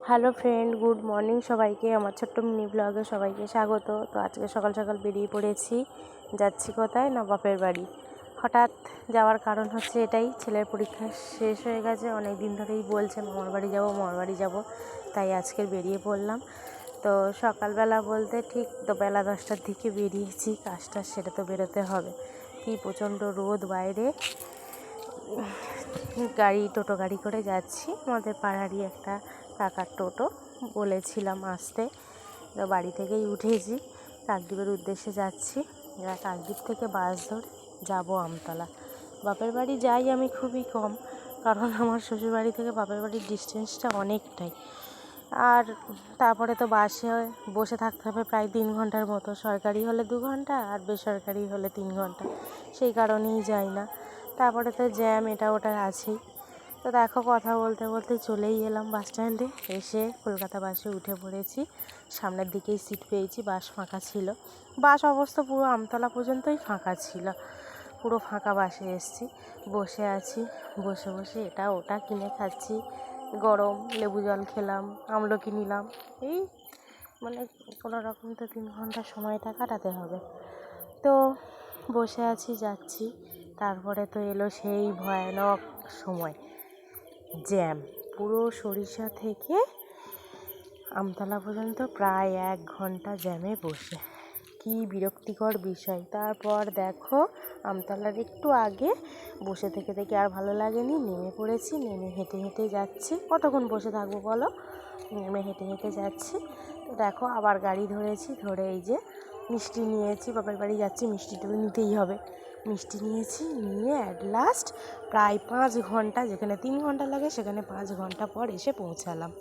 Hello friend, good morning সবাইকে। আমার ছোট্ট মিনি ব্লগে সবাইকে স্বাগত। তো আজকে সকাল সকাল বেরিয়ে পড়েছি। যাচ্ছি কোথায় না, বাপের বাড়ি। হঠাৎ যাওয়ার কারণ হচ্ছে এটাই, ছেলের পরীক্ষা শেষ হয়ে গেছে, অনেক দিন ধরেই বলছে মামার বাড়ি যাব মামার বাড়ি যাব, তাই আজকের বেরিয়ে পড়লাম। তো সকালবেলা বলতে ঠিক তো বেলা 10টার দিকে বেরিয়েছি, কাজটা সেটা তো বেরোতে হবে। কি প্রচণ্ড রোদ বাইরে, টোটো গাড়ি করে যাচ্ছি। আমাদের পাড়ারই একটা কাকার টোটো, বলেছিলাম আসতে, তো বাড়ি থেকেই উঠেছি, কাকদ্বীপের উদ্দেশ্যে যাচ্ছি। কাকদ্বীপ থেকে বাস ধরে যাব আমতলা। বাপের বাড়ি যাই আমি খুবই কম, কারণ আমার শ্বশুরবাড়ি থেকে বাপের বাড়ির ডিস্টেন্সটা অনেকটাই। আর তারপরে তো বাসে বসে থাকতে হবে প্রায় 3 ঘন্টার মতো। সরকারি হলে 2 ঘন্টা আর বেসরকারি হলে 3 ঘন্টা, সেই কারণেই যাই না। তারপরে তো জ্যাম এটা ওটা আছেই। তো দেখো, কথা বলতে বলতে চলেই এলাম বাস স্ট্যান্ডে। এসে কলকাতা বাসে উঠে পড়েছি। সামনের দিকেই সিট পেয়েছি, বাস ফাঁকা ছিল। বাস অবস্থা পুরো আমতলা পর্যন্তই ফাঁকা ছিল, পুরো ফাঁকা বাসে এসেছি। বসে আছি, বসে বসে এটা ওটা কিনে খাচ্ছি। গরম লেবু জল খেলাম, আমলকি নিলাম। এই মানে কোনো রকম তো 3 ঘন্টা সময়টা কাটাতে হবে। তো বসে আছি, যাচ্ছি। তারপরে তো এলো সেই ভয়ানক সময়, জ্যাম। পুরো সরিষা থেকে আমতলা পর্যন্ত প্রায় 1 ঘন্টা জ্যামে বসে, কি বিরক্তিকর বিষয়। তারপর দেখো, আমতলার একটু আগে বসে থেকে থেকে আর ভালো লাগেনি, নেমে পড়েছি। নেমে হেঁটে হেঁটে যাচ্ছি, কতক্ষণ বসে থাকবো বলো। নেমে হেঁটে হেঁটে যাচ্ছি। তো দেখো, আবার গাড়ি ধরেছি, ধরে এই যে মিষ্টি নিয়েছি, বাপের বাড়ি যাচ্ছি, মিষ্টিটা নিতেই হবে। মিষ্টি নিয়েছি, নিয়ে অ্যাট লাস্ট প্রায় 5 ঘন্টা, যেখানে 3 ঘন্টা লাগে সেখানে 5 ঘন্টা পর এসে পৌঁছালাম।